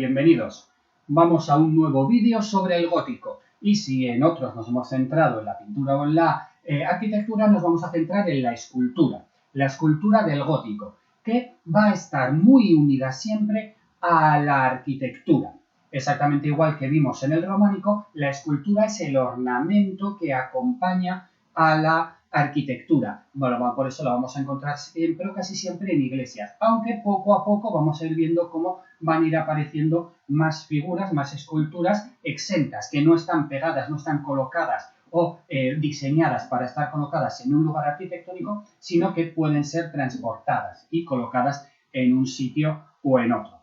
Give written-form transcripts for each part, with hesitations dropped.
Bienvenidos. Vamos a un nuevo vídeo sobre el gótico. Y si en otros nos hemos centrado en la pintura o en la arquitectura, nos vamos a centrar en la escultura del gótico, que va a estar muy unida siempre a la arquitectura. Exactamente igual que vimos en el románico, la escultura es el ornamento que acompaña a la arquitectura. Bueno, por eso la vamos a encontrar siempre o casi siempre en iglesias, aunque poco a poco vamos a ir viendo cómo van a ir apareciendo más figuras, más esculturas exentas, que no están pegadas, no están colocadas o diseñadas para estar colocadas en un lugar arquitectónico, sino que pueden ser transportadas y colocadas en un sitio o en otro.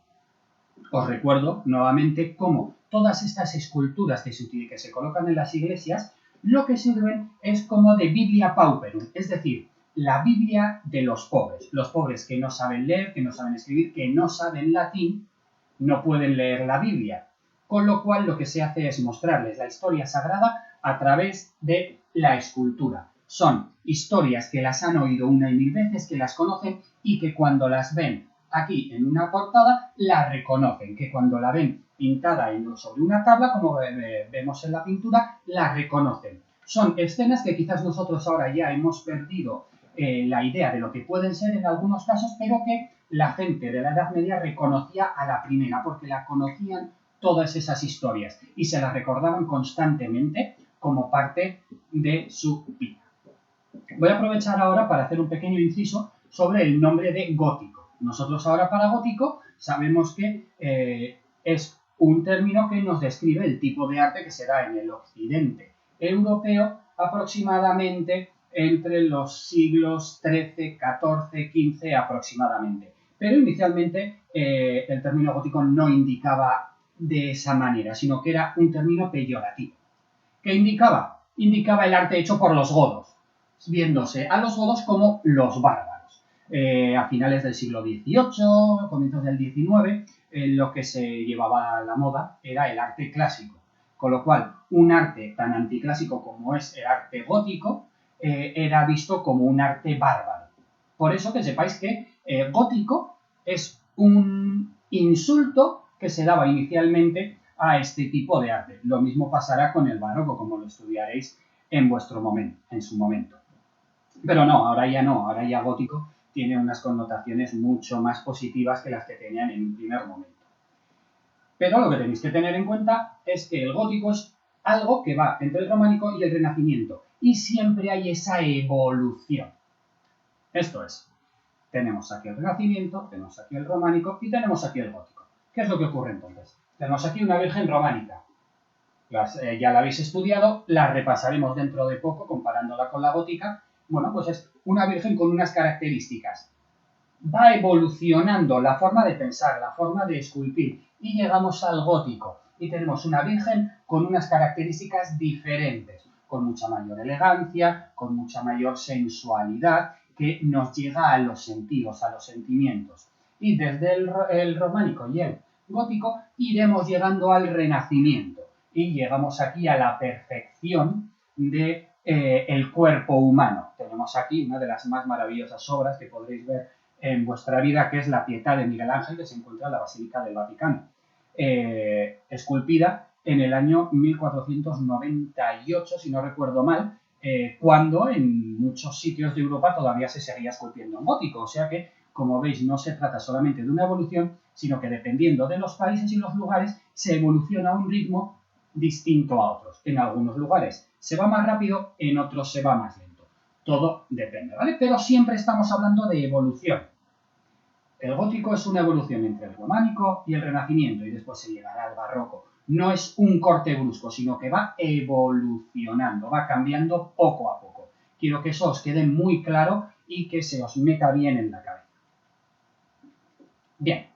Os recuerdo nuevamente cómo todas estas esculturas que se colocan en las iglesias lo que sirven es como de Biblia Pauperum, es decir, la Biblia de los pobres que no saben leer, que no saben escribir, que no saben latín, no pueden leer la Biblia, con lo cual lo que se hace es mostrarles la historia sagrada a través de la escultura. Son historias que las han oído una y mil veces, que las conocen y que cuando las ven aquí en una portada la reconocen, que cuando la ven pintada sobre una tabla, como vemos en la pintura, la reconocen. Son escenas que quizás nosotros ahora ya hemos perdido la idea de lo que pueden ser en algunos casos, pero que la gente de la Edad Media reconocía a la primera, porque la conocían todas esas historias y se las recordaban constantemente como parte de su vida. Voy a aprovechar ahora para hacer un pequeño inciso sobre el nombre de gótico. Nosotros ahora para gótico sabemos que es un término que nos describe el tipo de arte que se da en el occidente europeo aproximadamente entre los siglos XIII, XIV, XV aproximadamente. Pero inicialmente el término gótico no indicaba de esa manera, sino que era un término peyorativo. ¿Qué indicaba? Indicaba el arte hecho por los godos, viéndose a los godos como los bárbaros. A finales del siglo XVIII, comienzos del XIX, lo que se llevaba a la moda era el arte clásico. Con lo cual, un arte tan anticlásico como es el arte gótico, era visto como un arte bárbaro. Por eso que sepáis que gótico es un insulto que se daba inicialmente a este tipo de arte. Lo mismo pasará con el barroco, como lo estudiaréis en su momento. Pero no, ahora ya gótico tiene unas connotaciones mucho más positivas que las que tenían en un primer momento. Pero lo que tenéis que tener en cuenta es que el gótico es algo que va entre el románico y el renacimiento, y siempre hay esa evolución. Esto es, tenemos aquí el renacimiento, tenemos aquí el románico y tenemos aquí el gótico. ¿Qué es lo que ocurre entonces? Tenemos aquí una virgen románica. Ya la habéis estudiado, la repasaremos dentro de poco comparándola con la gótica. Bueno, pues es una virgen con unas características. Va evolucionando la forma de pensar, la forma de esculpir, y llegamos al gótico. Y tenemos una virgen con unas características diferentes, con mucha mayor elegancia, con mucha mayor sensualidad, que nos llega a los sentidos, a los sentimientos. Y desde el románico y el gótico iremos llegando al renacimiento. Y llegamos aquí a la perfección de el cuerpo humano. Tenemos aquí una de las más maravillosas obras que podréis ver en vuestra vida, que es la Pietà de Miguel Ángel, que se encuentra en la Basílica del Vaticano, esculpida en el año 1498, si no recuerdo mal, cuando en muchos sitios de Europa todavía se seguía esculpiendo en gótico. O sea que, como veis, no se trata solamente de una evolución, sino que dependiendo de los países y los lugares, se evoluciona a un ritmo distinto a otros. En algunos lugares se va más rápido, en otros se va más lento. Todo depende, ¿vale? Pero siempre estamos hablando de evolución. El gótico es una evolución entre el románico y el renacimiento, y después se llegará al barroco. No es un corte brusco, sino que va evolucionando, va cambiando poco a poco. Quiero que eso os quede muy claro y que se os meta bien en la cabeza. Bien,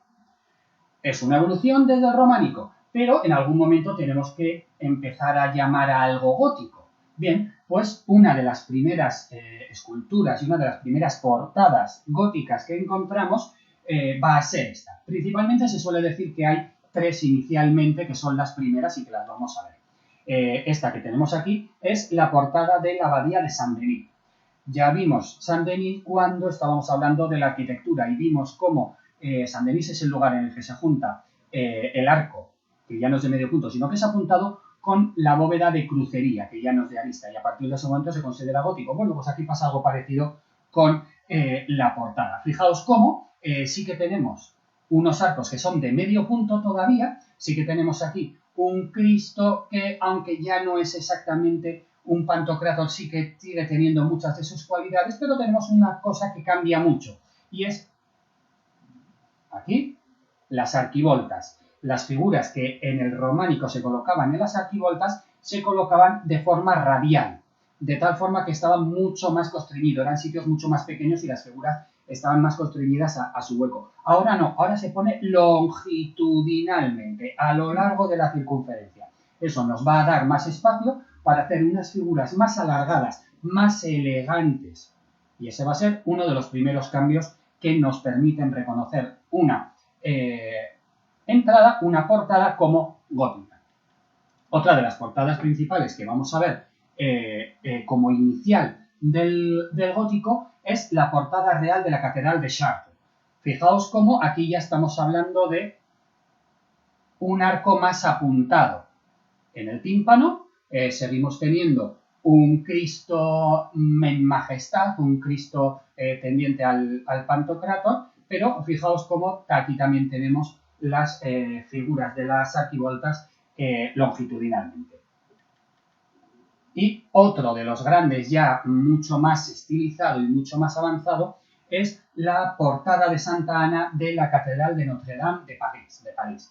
es una evolución desde el románico, pero en algún momento tenemos que empezar a llamar a algo gótico. Bien, pues una de las primeras esculturas y una de las primeras portadas góticas que encontramos va a ser esta. Principalmente se suele decir que hay tres inicialmente, que son las primeras y que las vamos a ver. Esta que tenemos aquí es la portada de la abadía de Saint-Denis. Ya vimos Saint-Denis cuando estábamos hablando de la arquitectura y vimos cómo Saint-Denis es el lugar en el que se junta el arco, que ya no es de medio punto, sino que es apuntado, con la bóveda de crucería, que ya no es de arista, y a partir de ese momento se considera gótico. Bueno, pues aquí pasa algo parecido con la portada. Fijaos cómo sí que tenemos unos arcos que son de medio punto todavía, sí que tenemos aquí un Cristo que, aunque ya no es exactamente un Pantocrátor, sí que sigue teniendo muchas de sus cualidades, pero tenemos una cosa que cambia mucho, y es aquí las arquivoltas. Las figuras que en el románico se colocaban en las arquivoltas se colocaban de forma radial, de tal forma que estaban mucho más constreñidos, eran sitios mucho más pequeños y las figuras estaban más constreñidas a su hueco. Ahora no, ahora se pone longitudinalmente, a lo largo de la circunferencia. Eso nos va a dar más espacio para hacer unas figuras más alargadas, más elegantes. Y ese va a ser uno de los primeros cambios que nos permiten reconocer una entrada, una portada como gótica. Otra de las portadas principales que vamos a ver como inicial del gótico es la portada real de la Catedral de Chartres. Fijaos cómo aquí ya estamos hablando de un arco más apuntado. En el tímpano seguimos teniendo un Cristo en majestad, un Cristo tendiente al Pantocrátor, pero fijaos cómo aquí también tenemos las figuras de las arquivoltas longitudinalmente. Y otro de los grandes, ya mucho más estilizado y mucho más avanzado, es la portada de Santa Ana de la Catedral de Notre Dame de París.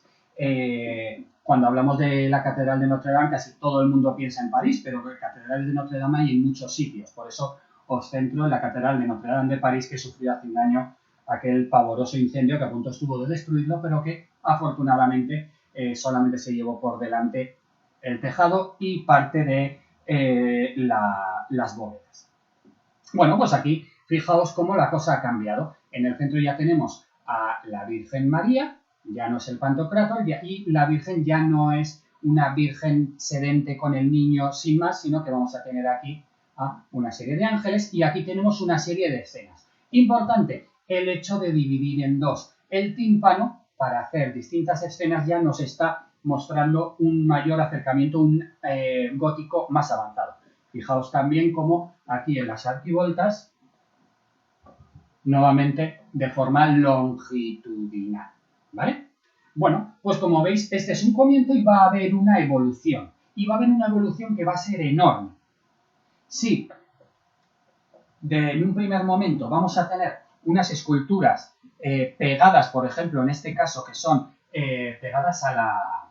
Cuando hablamos de la Catedral de Notre Dame, casi todo el mundo piensa en París, pero catedrales de Notre Dame hay en muchos sitios. Por eso os centro en la Catedral de Notre Dame de París, que sufrió hace un año aquel pavoroso incendio que a punto estuvo de destruirlo, pero que afortunadamente solamente se llevó por delante el tejado y parte de las bóvedas. Bueno, pues aquí fijaos cómo la cosa ha cambiado. En el centro ya tenemos a la Virgen María, ya no es el Pantocrátor, y la Virgen ya no es una Virgen sedente con el niño sin más, sino que vamos a tener aquí a una serie de ángeles y aquí tenemos una serie de escenas. Importante, el hecho de dividir en dos. El tímpano, para hacer distintas escenas, ya nos está mostrando un mayor acercamiento, un gótico más avanzado. Fijaos también cómo aquí en las arquivoltas, nuevamente de forma longitudinal, ¿vale? Bueno, pues como veis, este es un comienzo y va a haber una evolución. Y va a haber una evolución que va a ser enorme. Sí, en un primer momento vamos a tener unas esculturas pegadas, por ejemplo, en este caso, que son pegadas a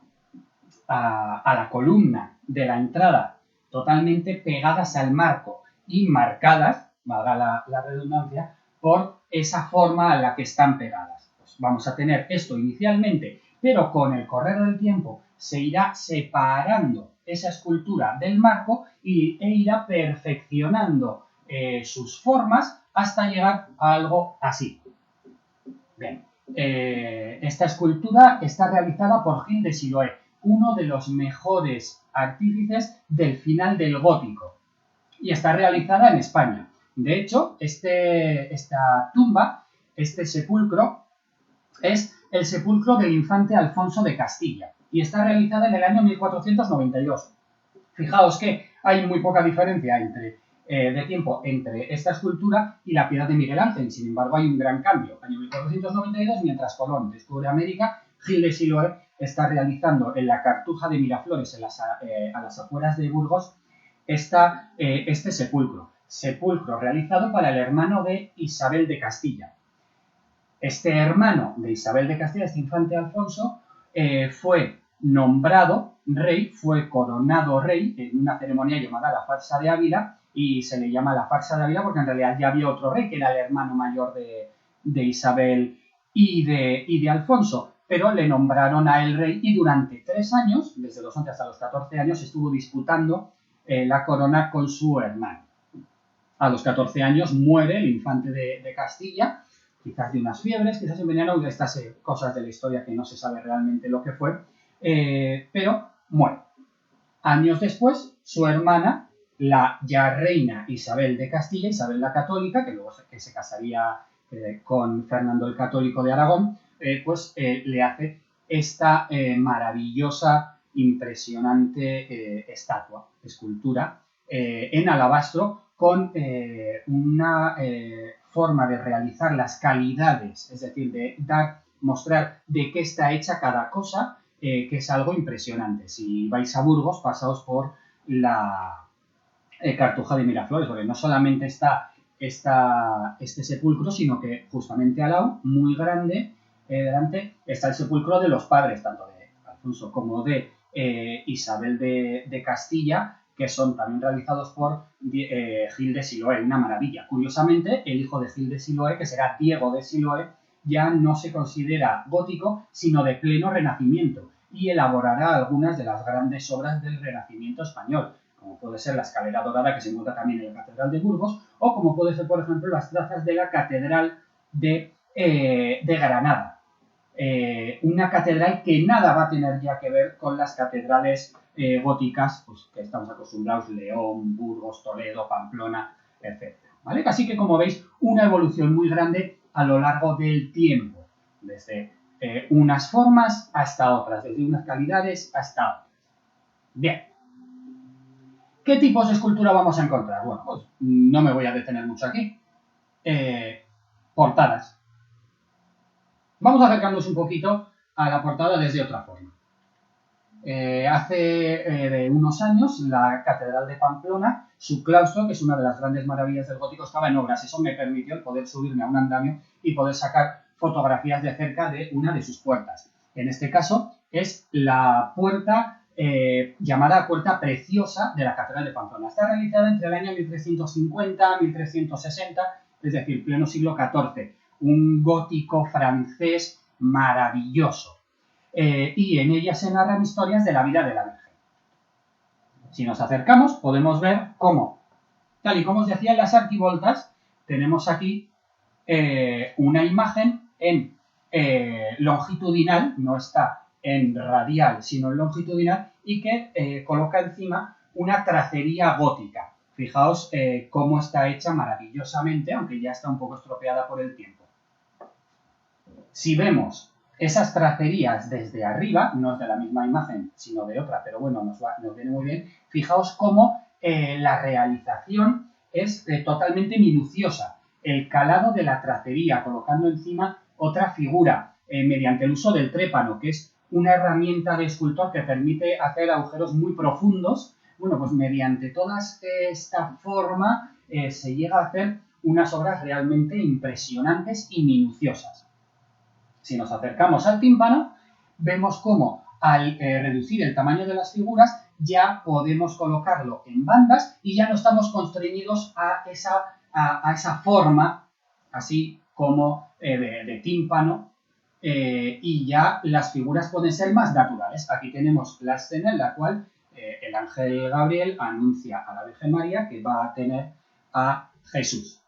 la columna de la entrada, totalmente pegadas al marco y marcadas, valga la redundancia, por esa forma a la que están pegadas. Pues vamos a tener esto inicialmente, pero con el correr del tiempo se irá separando esa escultura del marco e irá perfeccionando sus formas hasta llegar a algo así. Bien, esta escultura está realizada por Gilles de Siloé, uno de los mejores artífices del final del gótico, y está realizada en España. De hecho, esta tumba, este sepulcro, es el sepulcro del infante Alfonso de Castilla y está realizada en el año 1492. Fijaos que hay muy poca diferencia de tiempo entre esta escultura y la Piedad de Miguel Ángel. Sin embargo, hay un gran cambio. Año 1492, mientras Colón descubre América, Gil de Siloé está realizando en la Cartuja de Miraflores, a las afueras de Burgos, este sepulcro realizado para el hermano de Isabel de Castilla. Este hermano de Isabel de Castilla, este infante Alfonso, fue nombrado rey, fue coronado rey en una ceremonia llamada la Farsa de Ávila, y se le llama la Farsa de Ávila porque en realidad ya había otro rey que era el hermano mayor de Isabel y de Alfonso, pero le nombraron a él rey y durante 3 años, desde los 11 hasta los 14 años, estuvo disputando la corona con su hermano. A los 14 años muere el infante de Castilla, quizás de unas fiebres, quizás envenenado, de estas cosas de la historia que no se sabe realmente lo que fue, pero muere. Años después, su hermana, la ya reina Isabel de Castilla, Isabel la Católica, que luego que se casaría con Fernando el Católico de Aragón, le hace esta maravillosa, impresionante escultura en alabastro con una forma de realizar las calidades, es decir, de mostrar de qué está hecha cada cosa, que es algo impresionante. Si vais a Burgos, pasaos por la Cartuja de Miraflores, porque no solamente está este sepulcro, sino que justamente al lado, muy grande, delante, está el sepulcro de los padres, tanto de Alfonso como de Isabel de Castilla, que son también realizados por Gil de Siloé, una maravilla. Curiosamente, el hijo de Gil de Siloé, que será Diego de Siloé, ya no se considera gótico, sino de pleno Renacimiento, y elaborará algunas de las grandes obras del Renacimiento español, como puede ser la escalera dorada que se encuentra también en la Catedral de Burgos, o como puede ser, por ejemplo, las trazas de la Catedral de Granada. Una catedral que nada va a tener ya que ver con las catedrales góticas, pues, que estamos acostumbrados, León, Burgos, Toledo, Pamplona, etc. ¿Vale? Así que, como veis, una evolución muy grande a lo largo del tiempo, desde unas formas hasta otras, desde unas calidades hasta otras. Bien. ¿Qué tipos de escultura vamos a encontrar? Bueno, pues no me voy a detener mucho aquí. Portadas. Vamos a acercarnos un poquito a la portada desde otra forma. Hace unos años, la Catedral de Pamplona, su claustro, que es una de las grandes maravillas del gótico, estaba en obras. Eso me permitió el poder subirme a un andamio y poder sacar fotografías de cerca de una de sus puertas. En este caso, es la puerta llamada Puerta Preciosa de la Catedral de Pamplona. Está realizada entre el año 1350 y 1360, es decir, pleno siglo XIV. Un gótico francés maravilloso. Y en ella se narran historias de la vida de la Virgen. Si nos acercamos, podemos ver cómo, tal y como os decía en las arquivoltas, tenemos aquí una imagen en longitudinal, no está en radial, sino en longitudinal, y que coloca encima una tracería gótica. Fijaos cómo está hecha maravillosamente, aunque ya está un poco estropeada por el tiempo. Si vemos esas tracerías desde arriba, no es de la misma imagen, sino de otra, pero bueno, nos viene muy bien. Fijaos cómo la realización es totalmente minuciosa. El calado de la tracería, colocando encima otra figura, mediante el uso del trépano, que es una herramienta de escultor que permite hacer agujeros muy profundos. Bueno, pues mediante toda esta forma se llega a hacer unas obras realmente impresionantes y minuciosas. Si nos acercamos al tímpano, vemos cómo al reducir el tamaño de las figuras ya podemos colocarlo en bandas y ya no estamos constreñidos a esa forma, así como de tímpano, y ya las figuras pueden ser más naturales. Aquí tenemos la escena en la cual el ángel Gabriel anuncia a la Virgen María que va a tener a Jesús.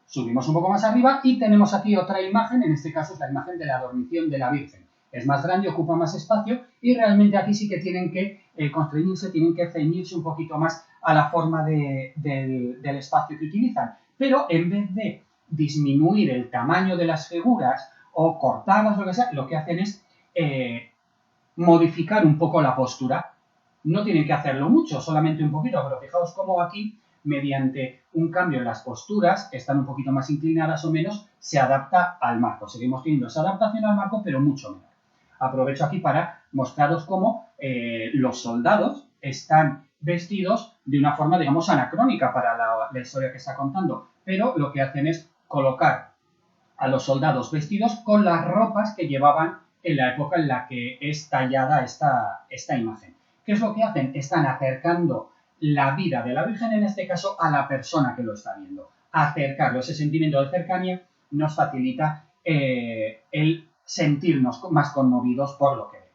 Subimos un poco más arriba y tenemos aquí otra imagen, en este caso es la imagen de la dormición de la Virgen. Es más grande, ocupa más espacio y realmente aquí sí que tienen que constreñirse, tienen que ceñirse un poquito más a la forma del espacio que utilizan. Pero en vez de disminuir el tamaño de las figuras o cortarlas, lo que sea, lo que hacen es modificar un poco la postura. No tienen que hacerlo mucho, solamente un poquito, pero fijaos cómo aquí, mediante un cambio en las posturas, que están un poquito más inclinadas o menos, se adapta al marco. Seguimos teniendo esa adaptación al marco, pero mucho menor. Aprovecho aquí para mostraros cómo los soldados están vestidos de una forma, digamos, anacrónica para la historia que está contando, pero lo que hacen es colocar a los soldados vestidos con las ropas que llevaban en la época en la que es tallada esta imagen. ¿Qué es lo que hacen? Están acercando la vida de la Virgen, en este caso, a la persona que lo está viendo. Acercarlo, ese sentimiento de cercanía nos facilita el sentirnos más conmovidos por lo que vemos.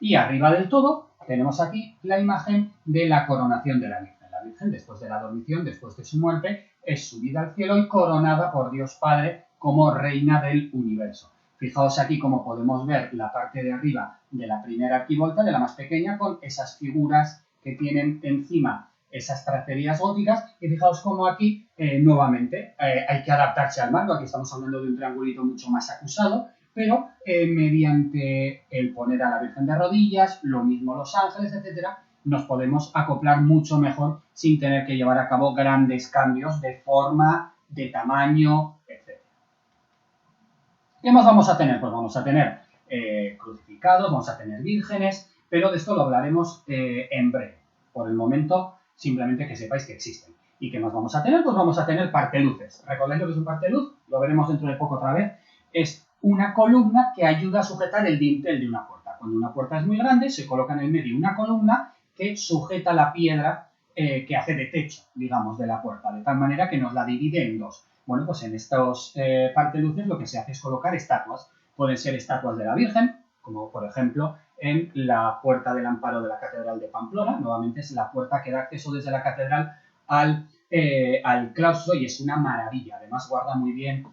Y arriba del todo tenemos aquí la imagen de la coronación de la Virgen. La Virgen, después de la dormición, después de su muerte, es subida al cielo y coronada por Dios Padre como reina del universo. Fijaos aquí cómo podemos ver la parte de arriba de la primera arquivolta, de la más pequeña, con esas figuras que tienen encima esas tracerías góticas, y fijaos cómo aquí nuevamente hay que adaptarse al marco. Aquí estamos hablando de un triangulito mucho más acusado, pero mediante el poner a la Virgen de rodillas, lo mismo los ángeles, etcétera, nos podemos acoplar mucho mejor sin tener que llevar a cabo grandes cambios de forma, de tamaño, etcétera. ¿Qué más vamos a tener? Pues vamos a tener crucificados, vamos a tener vírgenes, pero de esto lo hablaremos en breve. Por el momento, simplemente que sepáis que existen. ¿Y qué más vamos a tener? Pues vamos a tener parteluces. ¿Recordáis lo que es un parteluz? Lo veremos dentro de poco otra vez. Es una columna que ayuda a sujetar el dintel de una puerta. Cuando una puerta es muy grande, se coloca en el medio una columna que sujeta la piedra que hace de techo, digamos, de la puerta, de tal manera que nos la divide en dos. Bueno, pues en estos parteluces lo que se hace es colocar estatuas. Pueden ser estatuas de la Virgen, como por ejemplo en la puerta del amparo de la Catedral de Pamplona. Nuevamente es la puerta que da acceso desde la catedral al claustro y es una maravilla. Además guarda muy bien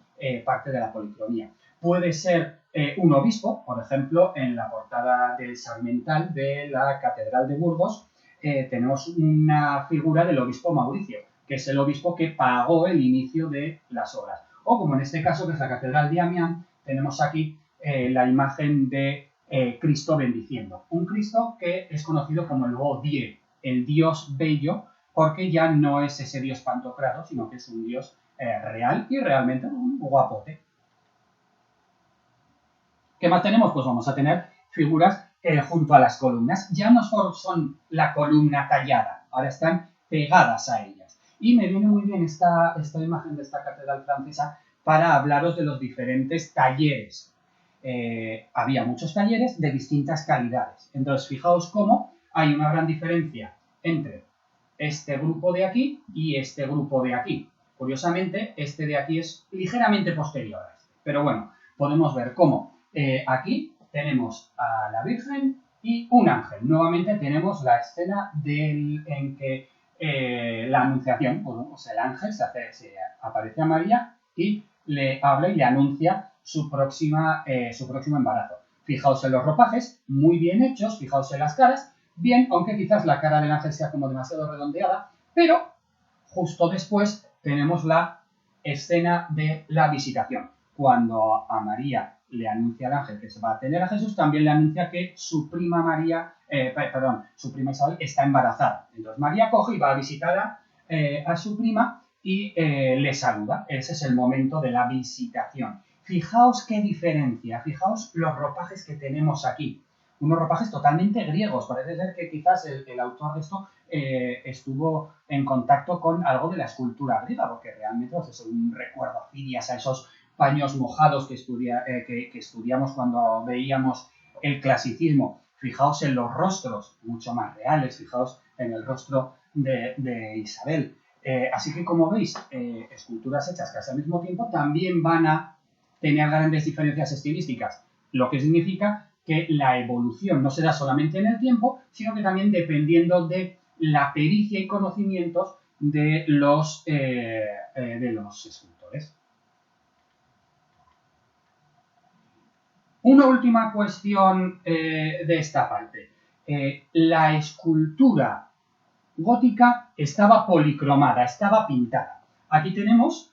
parte de la policromía. Puede ser un obispo, por ejemplo, en la portada del Sarmental de la Catedral de Burgos tenemos una figura del obispo Mauricio, que es el obispo que pagó el inicio de las obras. O como en este caso, que es la Catedral de Amiens, tenemos aquí la imagen de Cristo bendiciendo. Un Cristo que es conocido como el Beau Dieu, el Dios bello, porque ya no es ese Dios pantocrado, sino que es un Dios real y realmente un guapote. ¿Qué más tenemos? Pues vamos a tener figuras junto a las columnas. Ya no solo son la columna tallada, ahora están pegadas a ellas. Y me viene muy bien esta imagen de esta catedral francesa para hablaros de los diferentes talleres. Había muchos talleres de distintas calidades. Entonces, fijaos cómo hay una gran diferencia entre este grupo de aquí y este grupo de aquí. Curiosamente, este de aquí es ligeramente posterior a este. Pero bueno, podemos ver cómo aquí tenemos a la Virgen y un ángel. Nuevamente tenemos la escena en que la anunciación, o sea, el ángel se aparece a María y le habla y le anuncia su próximo embarazo. Fijaos en los ropajes, muy bien hechos, fijaos en las caras, bien, aunque quizás la cara del ángel sea como demasiado redondeada, pero justo después tenemos la escena de la visitación. Cuando a María le anuncia al ángel que se va a tener a Jesús, también le anuncia que su prima su prima Isabel está embarazada. Entonces María coge y va a visitar a su prima y le saluda. Ese es el momento de la visitación. Fijaos qué diferencia, fijaos los ropajes que tenemos aquí. Unos ropajes totalmente griegos. Parece ser que quizás el autor de esto estuvo en contacto con algo de la escultura griega, porque realmente pues, es un recuerdo a Fidias, a esos paños mojados que estudiamos cuando veíamos el clasicismo. Fijaos en los rostros, mucho más reales, fijaos en el rostro de Isabel. Así que, como veis, esculturas hechas casi al mismo tiempo también van a tener grandes diferencias estilísticas, lo que significa que la evolución no se da solamente en el tiempo, sino que también dependiendo de la pericia y conocimientos de los escultores. Una última cuestión de esta parte. La escultura gótica estaba policromada, estaba pintada. Aquí tenemos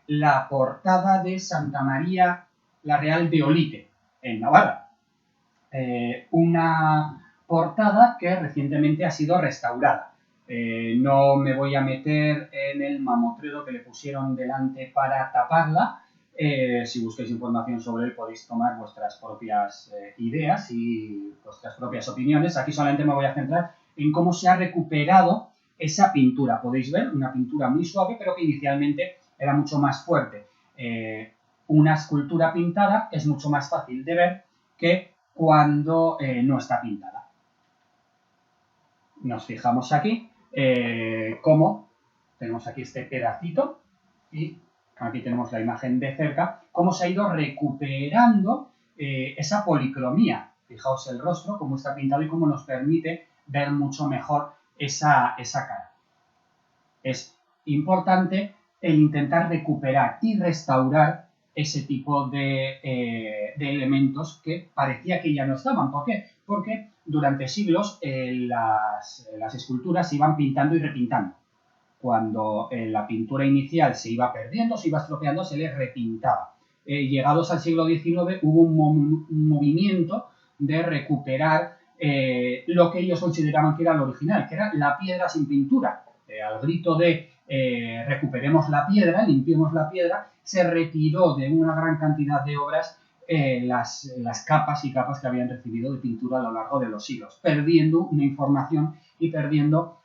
la portada de Santa María la Real de Olite, en Navarra. Una portada que recientemente ha sido restaurada. No me voy a meter en el mamotredo que le pusieron delante para taparla. Si busquéis información sobre él podéis tomar vuestras propias ideas y vuestras propias opiniones. Aquí solamente me voy a centrar en cómo se ha recuperado esa pintura. Podéis ver una pintura muy suave, pero que inicialmente era mucho más fuerte. Una escultura pintada es mucho más fácil de ver que cuando no está pintada. Nos fijamos aquí cómo tenemos aquí este pedacito y aquí tenemos la imagen de cerca, cómo se ha ido recuperando esa policromía. Fijaos el rostro, cómo está pintado y cómo nos permite ver mucho mejor esa cara. Es importante el intentar recuperar y restaurar ese tipo de elementos que parecía que ya no estaban. ¿Por qué? Porque durante siglos las esculturas se iban pintando y repintando. Cuando la pintura inicial se iba perdiendo, se iba estropeando, se le repintaba. llegados al siglo XIX hubo un movimiento de recuperar lo que ellos consideraban que era lo original, que era la piedra sin pintura. Al grito de recuperemos la piedra, limpiemos la piedra, se retiró de una gran cantidad de obras las capas y capas que habían recibido de pintura a lo largo de los siglos, perdiendo una información y perdiendo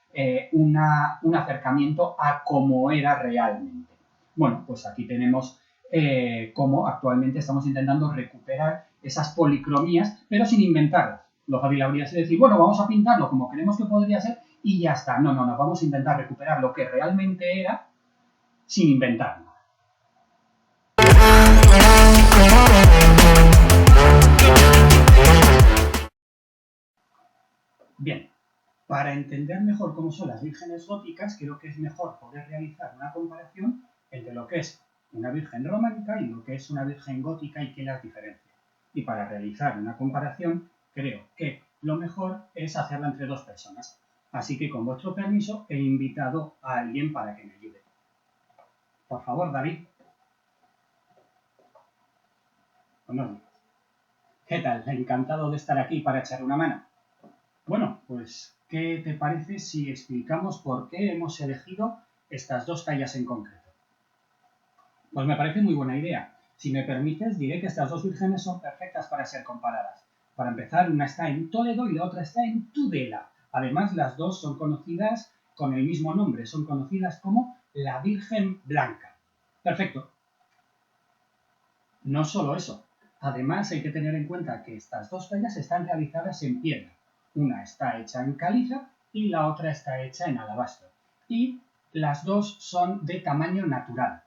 un acercamiento a cómo era realmente. Bueno, pues aquí tenemos cómo actualmente estamos intentando recuperar esas policromías, pero sin inventarlas. Lo fácil habría sido decir, bueno, vamos a pintarlo como creemos que podría ser y ya está. No, vamos a intentar recuperar lo que realmente era sin inventarlo. Bien, para entender mejor cómo son las vírgenes góticas, creo que es mejor poder realizar una comparación entre lo que es una virgen románica y lo que es una virgen gótica y qué las diferencia. Y para realizar una comparación, creo que lo mejor es hacerla entre dos personas. Así que, con vuestro permiso, he invitado a alguien para que me ayude. Por favor, David. Buenos días. ¿Qué tal? Encantado de estar aquí para echar una mano. Bueno, pues, ¿qué te parece si explicamos por qué hemos elegido estas dos tallas en concreto? Pues me parece muy buena idea. Si me permites, diré que estas dos vírgenes son perfectas para ser comparadas. Para empezar, una está en Toledo y la otra está en Tudela. Además, las dos son conocidas con el mismo nombre, son conocidas como la Virgen Blanca. Perfecto. No solo eso. Además, hay que tener en cuenta que estas dos tallas están realizadas en piedra. Una está hecha en caliza y la otra está hecha en alabastro. Y las dos son de tamaño natural,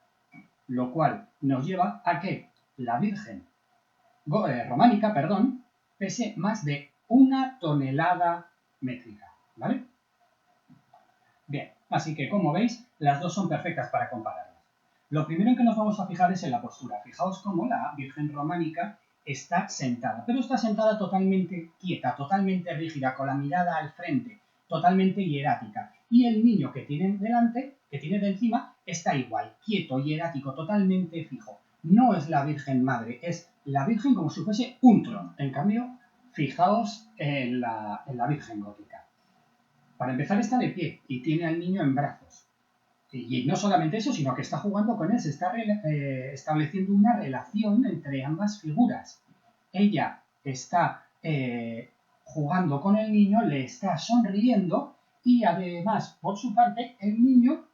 lo cual nos lleva a que la Virgen románica, pese más de 1 tonelada métrica, ¿vale? Bien, así que como veis, las dos son perfectas para compararlas. Lo primero en que nos vamos a fijar es en la postura. Fijaos cómo la Virgen románica está sentada, pero está sentada totalmente quieta, totalmente rígida, con la mirada al frente, totalmente hierática. Y el niño que tiene delante, que tiene de encima, está igual, quieto, hierático, totalmente fijo. No es la Virgen Madre, es la Virgen como si fuese un trono. En cambio, fijaos en la Virgen gótica. Para empezar está de pie y tiene al niño en brazos. Y no solamente eso, sino que está jugando con él, se está estableciendo una relación entre ambas figuras. Ella está jugando con el niño, le está sonriendo y además, por su parte, el niño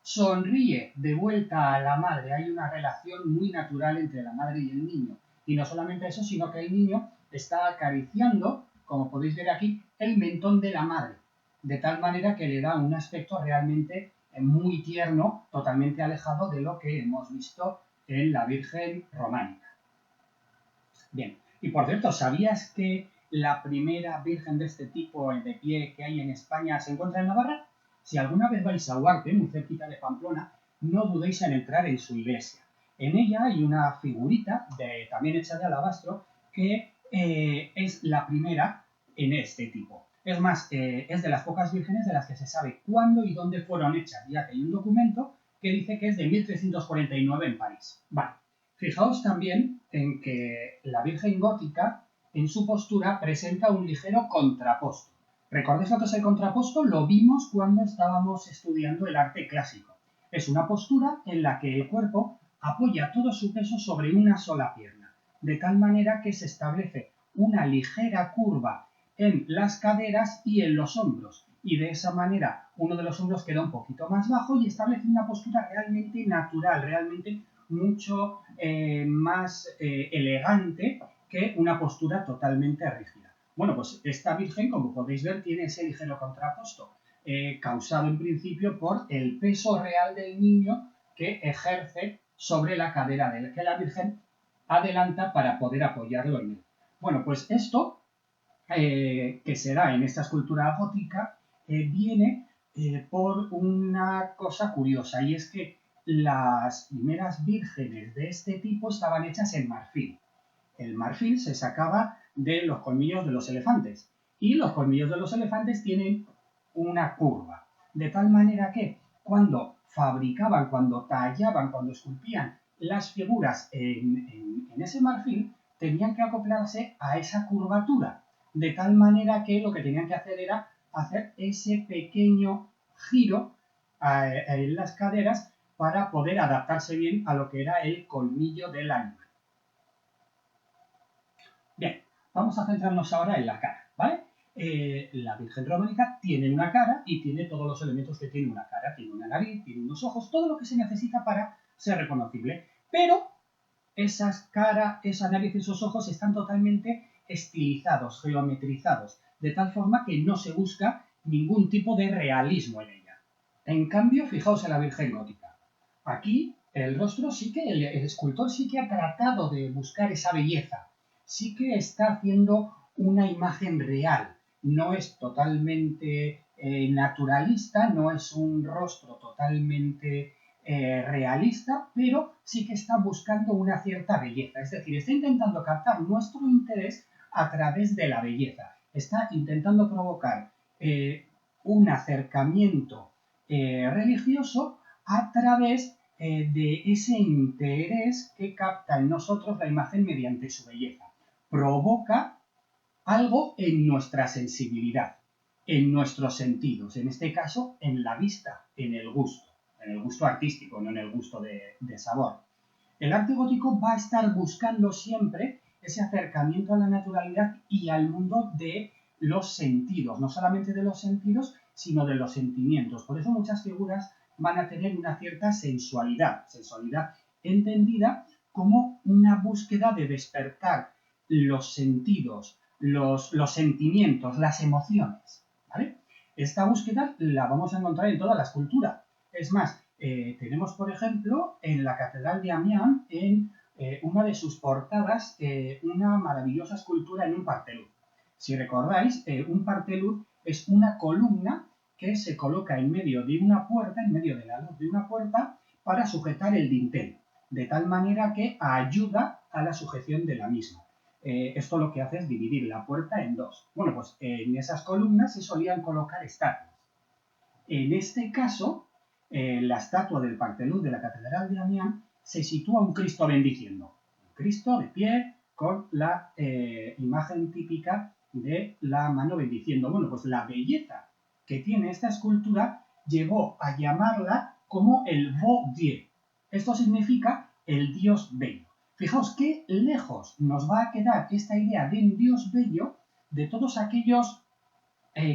sonríe de vuelta a la madre. Hay una relación muy natural entre la madre y el niño. Y no solamente eso, sino que el niño está acariciando, como podéis ver aquí, el mentón de la madre, de tal manera que le da un aspecto realmente muy tierno, totalmente alejado de lo que hemos visto en la Virgen románica. Bien, y por cierto, ¿sabías que la primera Virgen de este tipo de pie que hay en España se encuentra en Navarra? Si alguna vez vais a Huarte, muy cerquita de Pamplona, no dudéis en entrar en su iglesia. En ella hay una figurita, también hecha de alabastro, que es la primera en este tipo. Es más, es de las pocas vírgenes de las que se sabe cuándo y dónde fueron hechas, ya que hay un documento que dice que es de 1349 en París. Vale. Fijaos también en que la Virgen gótica, en su postura, presenta un ligero contraposto. ¿Recordáis lo que es el contraposto? Lo vimos cuando estábamos estudiando el arte clásico. Es una postura en la que el cuerpo apoya todo su peso sobre una sola pierna, de tal manera que se establece una ligera curva en las caderas y en los hombros, y de esa manera uno de los hombros queda un poquito más bajo y establece una postura realmente natural, realmente mucho más elegante que una postura totalmente rígida. Bueno, pues esta Virgen, como podéis ver, tiene ese ligero contraposto, causado en principio por el peso real del niño que ejerce sobre la cadera de él, que la Virgen adelanta para poder apoyarlo en él. Bueno, pues esto que se da en esta escultura gótica viene por una cosa curiosa, y es que las primeras vírgenes de este tipo estaban hechas en marfil. El marfil se sacaba de los colmillos de los elefantes, y los colmillos de los elefantes tienen una curva, de tal manera que cuando fabricaban, cuando tallaban, cuando esculpían las figuras en ese marfil tenían que acoplarse a esa curvatura, de tal manera que lo que tenían que hacer era hacer ese pequeño giro en las caderas para poder adaptarse bien a lo que era el colmillo del animal. Bien, vamos a centrarnos ahora en la cara, ¿vale? La Virgen románica tiene una cara y tiene todos los elementos que tiene una cara. Tiene una nariz, tiene unos ojos, todo lo que se necesita para ser reconocible. Pero esa cara, esa nariz y esos ojos están totalmente estilizados, geometrizados, de tal forma que no se busca ningún tipo de realismo en ella. En cambio, fijaos en la Virgen gótica. Aquí el rostro sí que, el escultor sí que ha tratado de buscar esa belleza, sí que está haciendo una imagen real, no es totalmente naturalista, no es un rostro totalmente realista, pero sí que está buscando una cierta belleza, es decir, está intentando captar nuestro interés a través de la belleza, está intentando provocar un acercamiento religioso a través de ese interés que capta en nosotros la imagen mediante su belleza. Provoca algo en nuestra sensibilidad, en nuestros sentidos, en este caso en la vista, en el gusto artístico, no en el gusto de sabor. El arte gótico va a estar buscando siempre ese acercamiento a la naturalidad y al mundo de los sentidos, no solamente de los sentidos, sino de los sentimientos. Por eso muchas figuras van a tener una cierta sensualidad entendida como una búsqueda de despertar los sentidos, los sentimientos, las emociones, ¿vale? Esta búsqueda la vamos a encontrar en toda la escultura. Es más, tenemos, por ejemplo, en la Catedral de Amiens, en una de sus portadas, una maravillosa escultura en un parteluz. Si recordáis, un parteluz es una columna que se coloca en medio de una puerta, en medio de la luz de una puerta, para sujetar el dintel, de tal manera que ayuda a la sujeción de la misma. Esto lo que hace es dividir la puerta en dos. Bueno, pues en esas columnas se solían colocar estatuas. En este caso, la estatua del Parteluz de la Catedral de Amiens se sitúa un Cristo bendiciendo. Un Cristo de pie con la imagen típica de la mano bendiciendo. Bueno, pues la belleza que tiene esta escultura llevó a llamarla como el Beau Dieu. Esto significa el Dios bello. Fijaos qué lejos nos va a quedar esta idea de un Dios bello de todos aquellos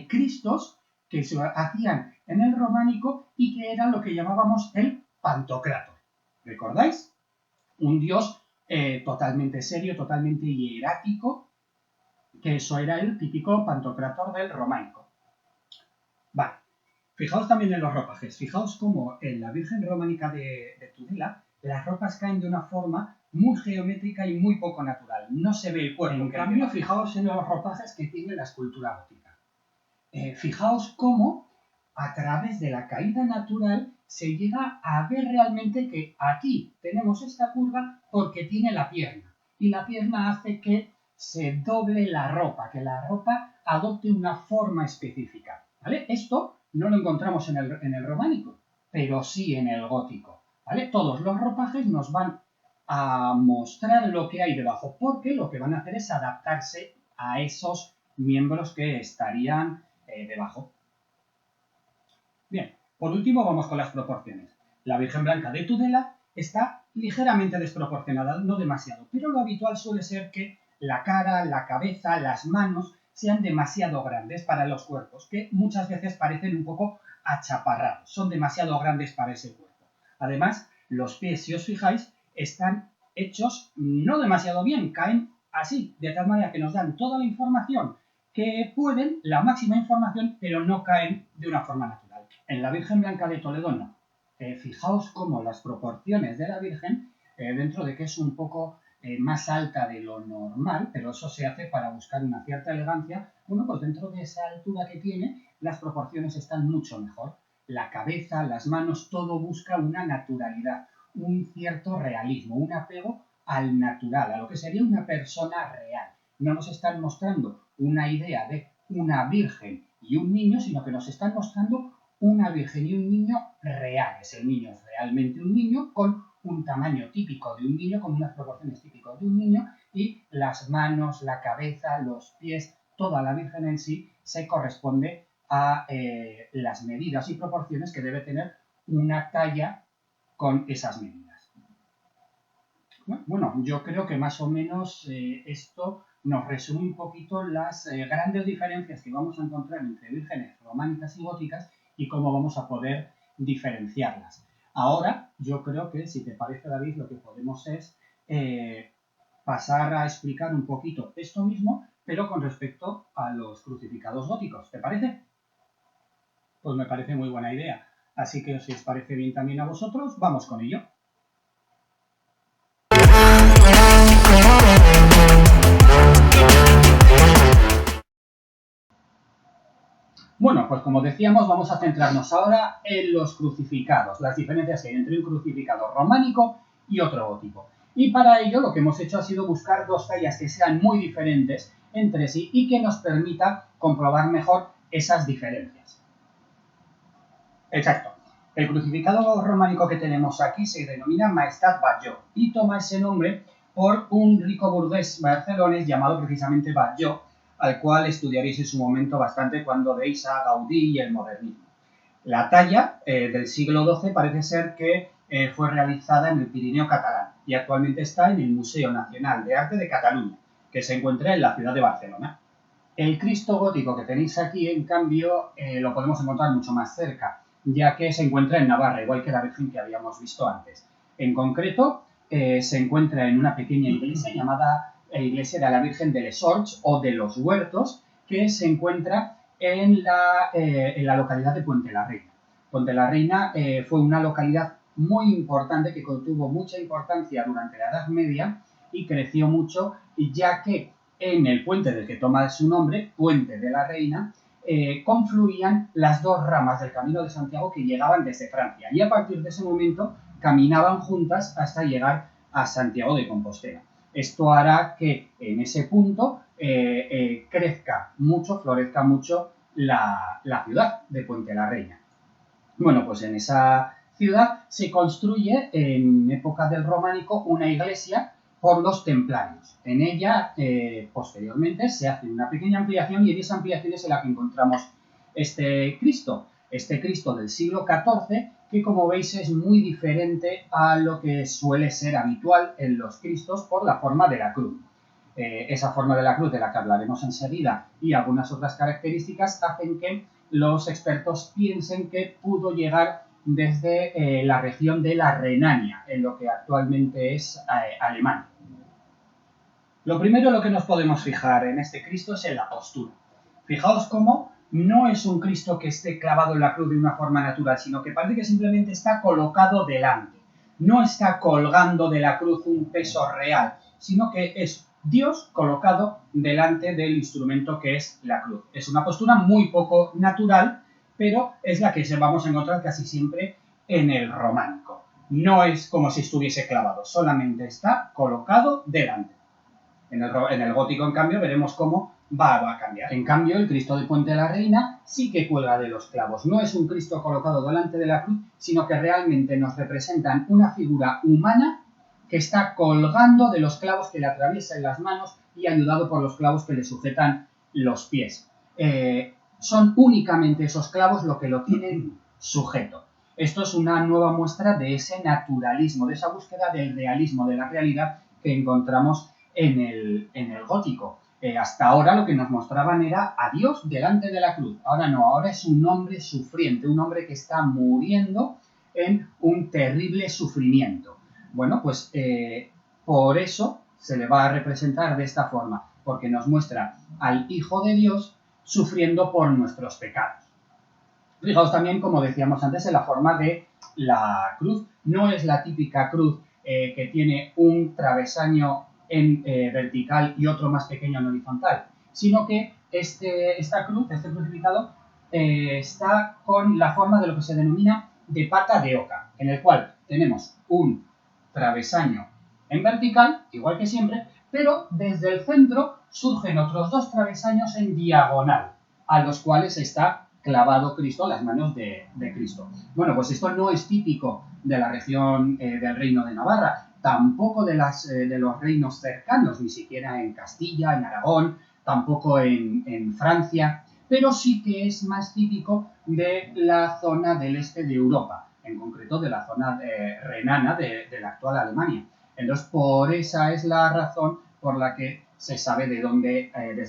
Cristos que se hacían en el románico y que eran lo que llamábamos el Pantocrátor. ¿Recordáis? Un dios totalmente serio, totalmente hierático, que eso era el típico Pantocrátor del románico. Vale. Fijaos también en los ropajes. Fijaos cómo en la Virgen románica de Tudela las ropas caen de una forma muy geométrica y muy poco natural. No se ve el cuerpo. En cambio, fijaos en los ropajes que tiene la escultura gótica. Fijaos cómo a través de la caída natural se llega a ver realmente que aquí tenemos esta curva porque tiene la pierna. Y la pierna hace que se doble la ropa, que la ropa adopte una forma específica. ¿Vale? Esto no lo encontramos en el románico, pero sí en el gótico. ¿Vale? Todos los ropajes nos van a mostrar lo que hay debajo, porque lo que van a hacer es adaptarse a esos miembros que estarían debajo. Bien, por último vamos con las proporciones. La Virgen Blanca de Tudela está ligeramente desproporcionada, no demasiado, pero lo habitual suele ser que la cara, la cabeza, las manos sean demasiado grandes para los cuerpos, que muchas veces parecen un poco achaparrados, son demasiado grandes para ese cuerpo. Además, los pies, si os fijáis, están hechos no demasiado bien, caen así, de tal manera que nos dan toda la información que pueden, la máxima información, pero no caen de una forma natural. En la Virgen Blanca de Toledo no. Fijaos cómo las proporciones de la Virgen, dentro de que es un poco más alta de lo normal, pero eso se hace para buscar una cierta elegancia, bueno, pues dentro de esa altura que tiene, las proporciones están mucho mejor. La cabeza, las manos, todo busca una naturalidad, un cierto realismo, un apego al natural, a lo que sería una persona real. No nos están mostrando una idea de una virgen y un niño, sino que nos están mostrando una virgen y un niño reales. El niño es realmente un niño con un tamaño típico de un niño, con unas proporciones típicas de un niño, y las manos, la cabeza, los pies, toda la Virgen en sí se corresponde a las medidas y proporciones que debe tener una talla con esas medidas. Bueno, yo creo que más o menos esto nos resume un poquito las grandes diferencias que vamos a encontrar entre vírgenes románicas y góticas y cómo vamos a poder diferenciarlas. Ahora, yo creo que, si te parece, David, lo que podemos es pasar a explicar un poquito esto mismo, pero con respecto a los crucificados góticos. ¿Te parece? Pues me parece muy buena idea. Así que, si os parece bien también a vosotros, vamos con ello. Bueno, pues como decíamos, vamos a centrarnos ahora en los crucificados, las diferencias que hay entre un crucificado románico y otro gótico. Y para ello lo que hemos hecho ha sido buscar dos tallas que sean muy diferentes entre sí y que nos permita comprobar mejor esas diferencias. Exacto. El crucificado románico que tenemos aquí se denomina Maestat Batlló y toma ese nombre por un rico burgués barcelonés llamado precisamente Batlló, al cual estudiaréis en su momento bastante cuando veis a Gaudí y el modernismo. La talla del siglo XII parece ser que fue realizada en el Pirineo catalán y actualmente está en el Museo Nacional de Arte de Cataluña, que se encuentra en la ciudad de Barcelona. El Cristo gótico que tenéis aquí, en cambio, lo podemos encontrar mucho más cerca, ya que se encuentra en Navarra, igual que la Virgen que habíamos visto antes. En concreto, se encuentra en una pequeña iglesia llamada Iglesia de la Virgen de Les Horts o de los Huertos, que se encuentra en la localidad de Puente la Reina. Puente la Reina fue una localidad muy importante que tuvo mucha importancia durante la Edad Media y creció mucho, ya que en el puente del que toma su nombre, Puente de la Reina, confluían las dos ramas del Camino de Santiago que llegaban desde Francia y a partir de ese momento caminaban juntas hasta llegar a Santiago de Compostela. Esto hará que en ese punto crezca mucho, florezca mucho la ciudad de Puente la Reina. Bueno, pues en esa ciudad se construye en época del románico una iglesia por los templarios. En ella, posteriormente, se hace una pequeña ampliación y en esa ampliación es en la que encontramos este Cristo del siglo XIV, que como veis es muy diferente a lo que suele ser habitual en los Cristos por la forma de la cruz. Esa forma de la cruz, de la que hablaremos enseguida, y algunas otras características hacen que los expertos piensen que pudo llegar desde la región de la Renania, en lo que actualmente es Alemania. Lo primero en lo que nos podemos fijar en este Cristo es en la postura. Fijaos cómo no es un Cristo que esté clavado en la cruz de una forma natural, sino que parece que simplemente está colocado delante. No está colgando de la cruz un peso real, sino que es Dios colocado delante del instrumento que es la cruz. Es una postura muy poco natural, pero es la que vamos a encontrar casi siempre en el románico. No es como si estuviese clavado, solamente está colocado delante. En el gótico, en cambio, veremos cómo va a cambiar. En cambio, el Cristo de Puente de la Reina sí que cuelga de los clavos. No es un Cristo colocado delante de la cruz, sino que realmente nos representan una figura humana que está colgando de los clavos que le atraviesan las manos y ayudado por los clavos que le sujetan los pies. Son únicamente esos clavos lo que lo tienen sujeto. Esto es una nueva muestra de ese naturalismo, de esa búsqueda del realismo, de la realidad que encontramos en el gótico. Hasta ahora lo que nos mostraban era a Dios delante de la cruz. Ahora no, ahora es un hombre sufriente, un hombre que está muriendo en un terrible sufrimiento. Bueno, pues por eso se le va a representar de esta forma, porque nos muestra al Hijo de Dios sufriendo por nuestros pecados. Fijaos también, como decíamos antes, en la forma de la cruz. No es la típica cruz que tiene un travesaño en vertical y otro más pequeño en horizontal, sino que esta cruz, este crucificado, está con la forma de lo que se denomina de pata de oca, en el cual tenemos un travesaño en vertical, igual que siempre, pero desde el centro surgen otros dos travesaños en diagonal, a los cuales está clavado Cristo a las manos de Cristo. Bueno, pues esto no es típico de la región del Reino de Navarra, tampoco de los reinos cercanos, ni siquiera en Castilla, en Aragón, tampoco en Francia, pero sí que es más típico de la zona del este de Europa, en concreto de la zona renana de la actual Alemania. Entonces, por esa es la razón por la que se sabe desde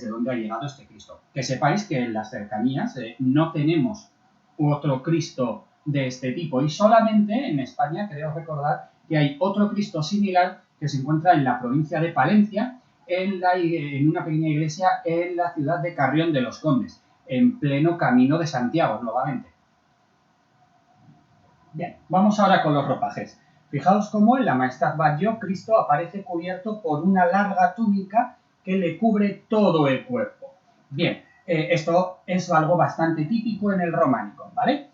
dónde ha llegado este Cristo. Que sepáis que en las cercanías no tenemos otro Cristo de este tipo y solamente en España creo recordar que hay otro Cristo similar que se encuentra en la provincia de Palencia, en una pequeña iglesia en la ciudad de Carrión de los Condes, en pleno camino de Santiago, nuevamente. Bien, vamos ahora con los ropajes. Fijaos cómo en la Maestad Batlló Cristo aparece cubierto por una larga túnica que le cubre todo el cuerpo. Bien, esto es algo bastante típico en el románico, ¿vale?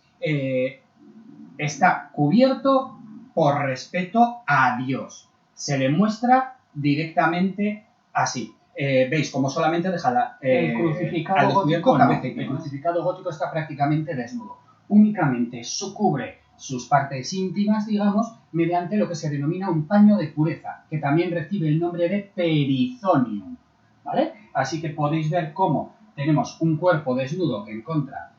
Está cubierto por respeto a Dios. Se le muestra directamente así. Veis cómo solamente deja el crucificado gótico, cabeza. El crucificado gótico está prácticamente desnudo. Únicamente cubre sus partes íntimas, digamos, mediante lo que se denomina un paño de pureza, que también recibe el nombre de perizonium, ¿vale? Así que podéis ver cómo tenemos un cuerpo desnudo en contra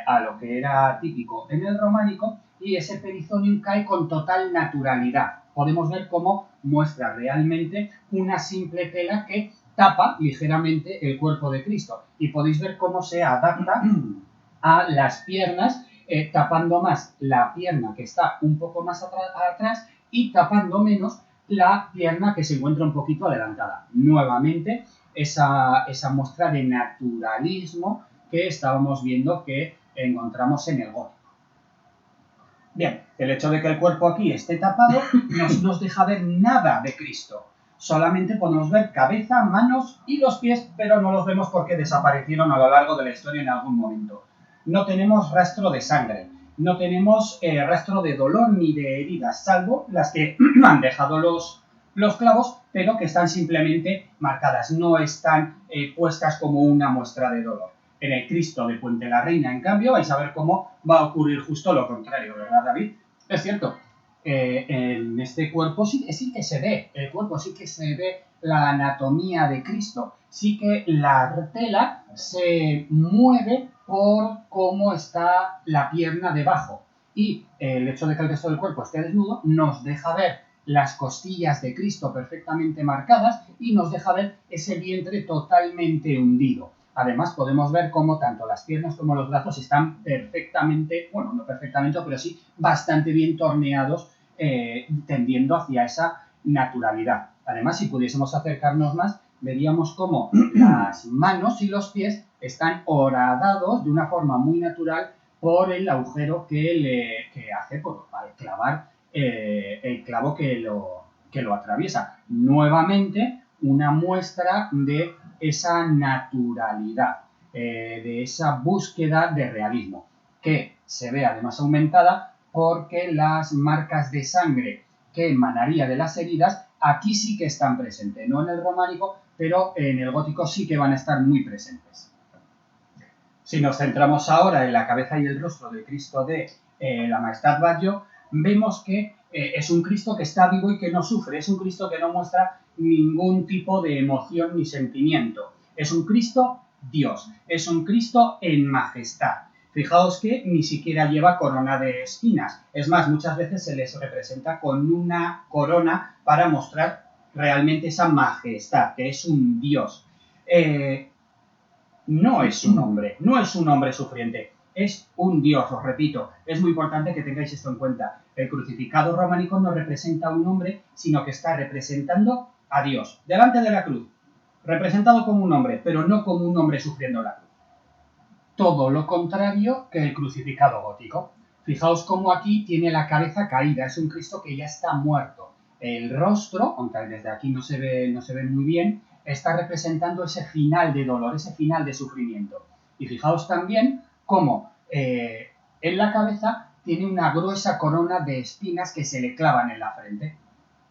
a lo que era típico en el románico, y ese perizonium cae con total naturalidad. Podemos ver cómo muestra realmente una simple tela que tapa ligeramente el cuerpo de Cristo, y podéis ver cómo se adapta a las piernas, tapando más la pierna que está un poco más atrás y tapando menos la pierna que se encuentra un poquito adelantada. Nuevamente, esa muestra de naturalismo que estábamos viendo que encontramos en el gótico. Bien, el hecho de que el cuerpo aquí esté tapado no nos deja ver nada de Cristo. Solamente podemos ver cabeza, manos y los pies, pero no los vemos porque desaparecieron a lo largo de la historia en algún momento. No tenemos rastro de sangre, no tenemos rastro de dolor ni de heridas, salvo las que han dejado los clavos, pero que están simplemente marcadas, no están puestas como una muestra de dolor. En el Cristo de Puente la Reina, en cambio, vais a ver cómo va a ocurrir justo lo contrario, ¿verdad, David? Es cierto, en este cuerpo sí que se ve, el cuerpo sí que se ve la anatomía de Cristo, sí que la tela se mueve por cómo está la pierna debajo, y el hecho de que el resto del cuerpo esté desnudo nos deja ver las costillas de Cristo perfectamente marcadas y nos deja ver ese vientre totalmente hundido. Además, podemos ver cómo tanto las piernas como los brazos están perfectamente, bueno, no perfectamente, pero sí bastante bien torneados, tendiendo hacia esa naturalidad. Además, si pudiésemos acercarnos más, veríamos cómo las manos y los pies están horadados de una forma muy natural por el agujero que hace al clavar el clavo que lo atraviesa. Nuevamente, una muestra de esa naturalidad, de esa búsqueda de realismo, que se ve además aumentada porque las marcas de sangre que emanaría de las heridas aquí sí que están presentes, no en el románico, pero en el gótico sí que van a estar muy presentes. Si nos centramos ahora en la cabeza y el rostro del Cristo de la Maestad Batlló, vemos que es un Cristo que está vivo y que no sufre, es un Cristo que no muestra ningún tipo de emoción ni sentimiento. Es un Cristo Dios, es un Cristo en majestad. Fijaos que ni siquiera lleva corona de espinas. Es más, muchas veces se les representa con una corona para mostrar realmente esa majestad, que es un Dios. No es un hombre sufriente, es un Dios, os repito. Es muy importante que tengáis esto en cuenta. El crucificado románico no representa a un hombre, sino que está representando a Dios, delante de la cruz, representado como un hombre, pero no como un hombre sufriendo la cruz. Todo lo contrario que el crucificado gótico. Fijaos cómo aquí tiene la cabeza caída, es un Cristo que ya está muerto. El rostro, aunque desde aquí no se ve muy bien, está representando ese final de dolor, ese final de sufrimiento. Y fijaos también cómo en la cabeza tiene una gruesa corona de espinas que se le clavan en la frente.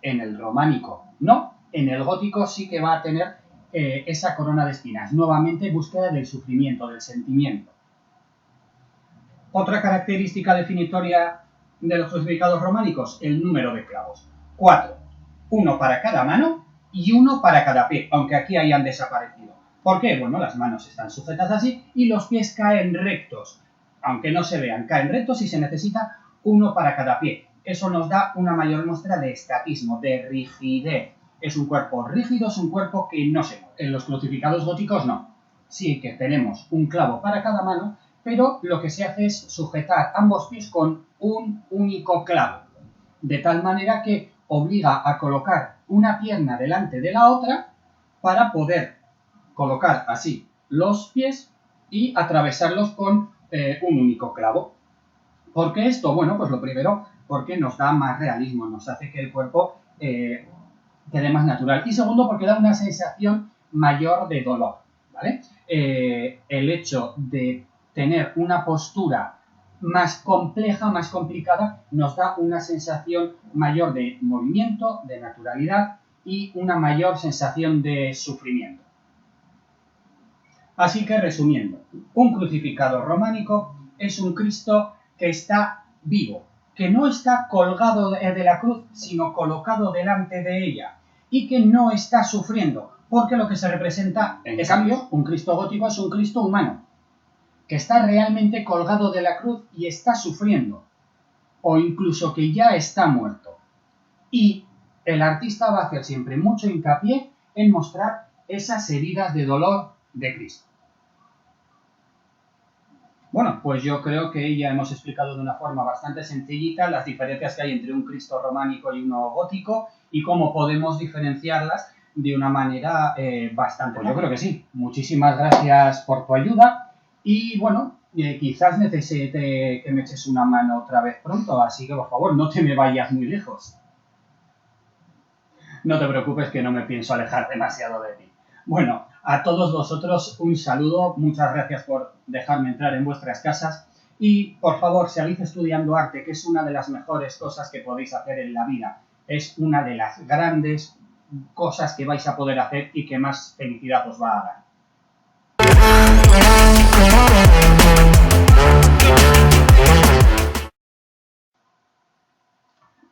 En el románico no, en el gótico sí que va a tener esa corona de espinas. Nuevamente búsqueda del sufrimiento, del sentimiento. Otra característica definitoria de los crucificados románicos, el número de clavos. 4. Uno para cada mano y uno para cada pie, aunque aquí hayan desaparecido. ¿Por qué? Bueno, las manos están sujetas así y los pies caen rectos. Aunque no se vean, caen rectos y se necesita uno para cada pie. Eso nos da una mayor muestra de estatismo, de rigidez. Es un cuerpo rígido, es un cuerpo que no se mueve. En los crucificados góticos no. Sí que tenemos un clavo para cada mano, pero lo que se hace es sujetar ambos pies con un único clavo, de tal manera que obliga a colocar una pierna delante de la otra para poder colocar así los pies y atravesarlos con un único clavo. ¿Por qué esto? Bueno, pues lo primero, porque nos da más realismo, nos hace que el cuerpo quede más natural. Y segundo, porque da una sensación mayor de dolor, ¿vale? El hecho de tener una postura más compleja, más complicada, nos da una sensación mayor de movimiento, de naturalidad y una mayor sensación de sufrimiento. Así que, resumiendo, un crucificado románico es un Cristo que está vivo, que no está colgado de la cruz, sino colocado delante de ella, y que no está sufriendo, porque lo que se representa, en cambio, un Cristo gótico es un Cristo humano, que está realmente colgado de la cruz y está sufriendo, o incluso que ya está muerto. Y el artista va a hacer siempre mucho hincapié en mostrar esas heridas de dolor de Cristo. Bueno, pues yo creo que ya hemos explicado de una forma bastante sencillita las diferencias que hay entre un Cristo románico y uno gótico y cómo podemos diferenciarlas de una manera bastante... Pues yo creo que sí. Muchísimas gracias por tu ayuda y bueno, quizás necesite que me eches una mano otra vez pronto, así que por favor no te me vayas muy lejos. No te preocupes que no me pienso alejar demasiado de ti. Bueno, a todos vosotros un saludo, muchas gracias por dejarme entrar en vuestras casas y por favor, seguid estudiando arte, que es una de las mejores cosas que podéis hacer en la vida. Es una de las grandes cosas que vais a poder hacer y que más felicidad os va a dar.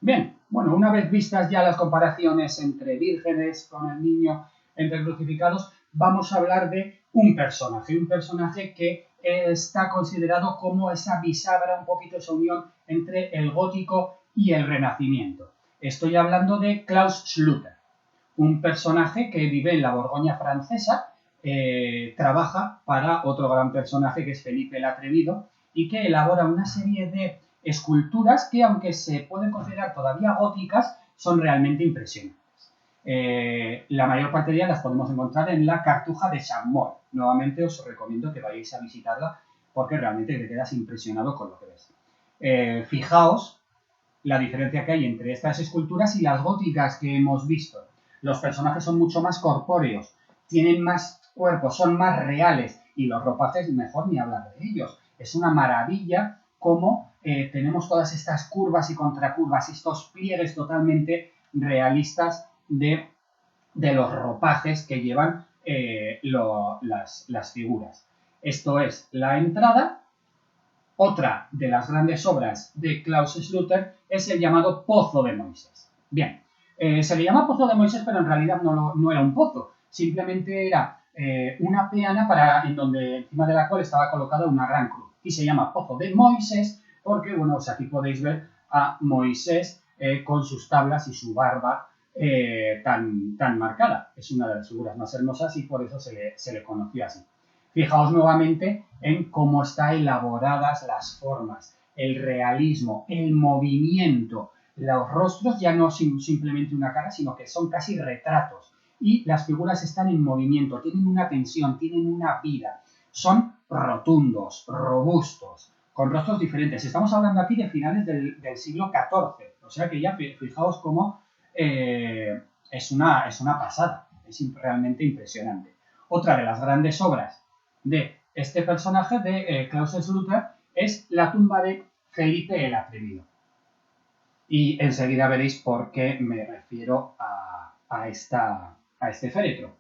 Bien, bueno, una vez vistas ya las comparaciones entre vírgenes con el niño, entre crucificados, vamos a hablar de un personaje que está considerado como esa bisagra, un poquito esa unión entre el gótico y el renacimiento. Estoy hablando de Klaus Schluter, un personaje que vive en la Borgoña francesa, trabaja para otro gran personaje que es Felipe el Atrevido y que elabora una serie de esculturas que, aunque se pueden considerar todavía góticas, son realmente impresionantes. La mayor parte de ellas las podemos encontrar en la Cartuja de Champmort. Nuevamente os recomiendo que vayáis a visitarla porque realmente te quedas impresionado con lo que ves. Fijaos la diferencia que hay entre estas esculturas y las góticas que hemos visto. Los personajes son mucho más corpóreos, tienen más cuerpo, son más reales y los ropajes mejor ni hablar de ellos. Es una maravilla cómo tenemos todas estas curvas y contracurvas, estos pliegues totalmente realistas de los ropajes que llevan las figuras. Esto es la entrada. Otra de las grandes obras de Klaus Schluter es el llamado Pozo de Moisés. Bien, se le llama Pozo de Moisés, pero en realidad no era un pozo, simplemente era una peana encima de la cual estaba colocada una gran cruz. Y se llama Pozo de Moisés porque, bueno, pues aquí podéis ver a Moisés con sus tablas y su barba tan marcada. Es una de las figuras más hermosas y por eso se le conoció así. Fijaos nuevamente en cómo están elaboradas las formas, el realismo, el movimiento. Los rostros ya no son simplemente una cara, sino que son casi retratos. Y las figuras están en movimiento, tienen una tensión, tienen una vida. Son rotundos, robustos, con rostros diferentes. Estamos hablando aquí de finales del siglo XIV. O sea que ya fijaos cómo es una pasada. Es realmente impresionante. Otra de las grandes obras de este personaje de Klaus Schluter es la tumba de Felipe el Atrevido. Y enseguida veréis por qué me refiero a este féretro.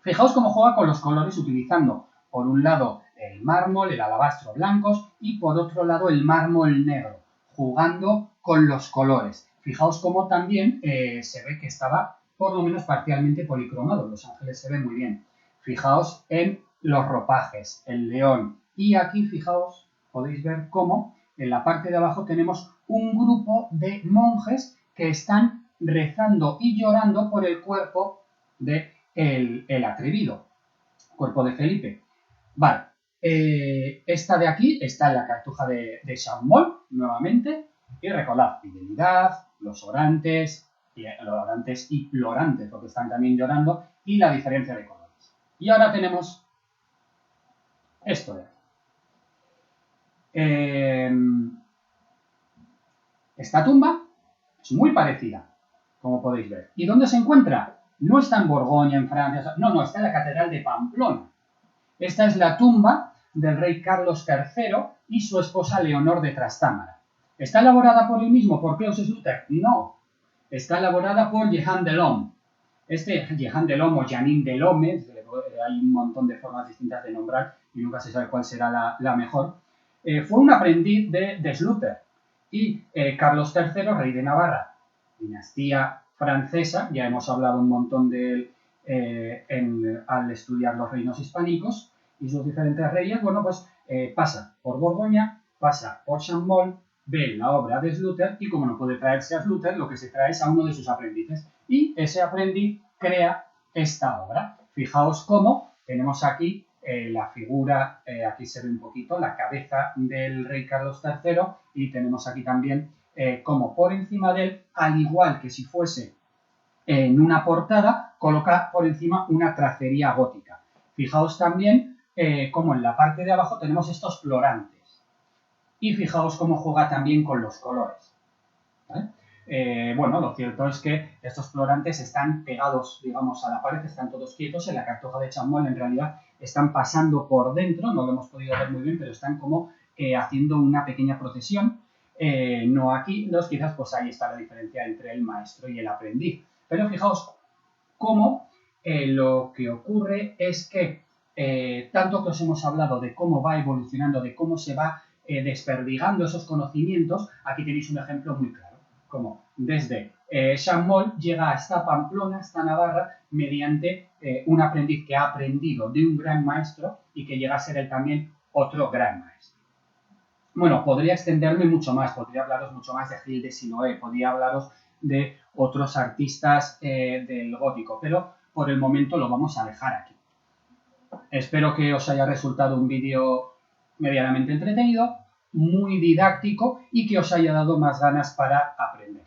Fijaos cómo juega con los colores utilizando, por un lado, el mármol, el alabastro blancos y por otro lado el mármol negro, jugando con los colores. Fijaos cómo también se ve que estaba por lo menos parcialmente policromado. Los ángeles se ven muy bien. Fijaos en los ropajes, el león. Y aquí, fijaos, podéis ver cómo en la parte de abajo tenemos un grupo de monjes que están rezando y llorando por el cuerpo de el atrevido, cuerpo de Felipe. Vale, esta de aquí está en la cartuja de Champmol, nuevamente, y recordad, fidelidad, los orantes y plorantes, porque están también llorando, y la diferencia de colores. Y ahora tenemos esto de aquí. Esta tumba es muy parecida, como podéis ver. ¿Y dónde se encuentra? No está en Borgoña, en Francia, no, está en la Catedral de Pamplona. Esta es la tumba del rey Carlos III y su esposa Leonor de Trastámara. ¿Está elaborada por él mismo, por Claus Sluter? No. Está elaborada por Jehan Delhomme. Este Jehan Delhomme o Jeanine Delhomme, hay un montón de formas distintas de nombrar y nunca se sabe cuál será la mejor, fue un aprendiz de Sluter. Y Carlos III, rey de Navarra, dinastía francesa, ya hemos hablado un montón de él al estudiar los reinos hispánicos y sus diferentes reyes, bueno, pues pasa por Borgoña, pasa por Champmol, ve la obra de Sluter y como no puede traerse a Sluter, lo que se trae es a uno de sus aprendices y ese aprendiz crea esta obra. Fijaos cómo tenemos aquí la figura, aquí se ve un poquito la cabeza del rey Carlos III y tenemos aquí también como por encima de él, al igual que si fuese en una portada, coloca por encima una tracería gótica. Fijaos también cómo en la parte de abajo tenemos estos florantes. Y fijaos cómo juega también con los colores. ¿Vale? Bueno, lo cierto es que estos florantes están pegados, digamos, a la pared, están todos quietos. En la cartuja de Champmol en realidad están pasando por dentro, no lo hemos podido ver muy bien, pero están como haciendo una pequeña procesión. No aquí, no, quizás pues ahí está la diferencia entre el maestro y el aprendiz. Pero fijaos cómo lo que ocurre es que tanto que os hemos hablado de cómo va evolucionando, de cómo se va desperdigando esos conocimientos, aquí tenéis un ejemplo muy claro, como desde Champmol llega hasta Pamplona, hasta Navarra, mediante un aprendiz que ha aprendido de un gran maestro y que llega a ser él también otro gran maestro. Bueno, podría extenderme mucho más, podría hablaros mucho más de Gilles de Siloé, podría hablaros de otros artistas del gótico, pero por el momento lo vamos a dejar aquí. Espero que os haya resultado un vídeo medianamente entretenido, muy didáctico y que os haya dado más ganas para aprender.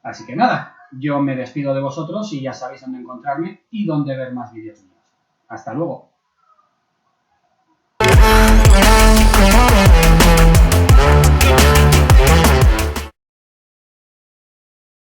Así que nada, yo me despido de vosotros y ya sabéis dónde encontrarme y dónde ver más vídeos míos. Hasta luego.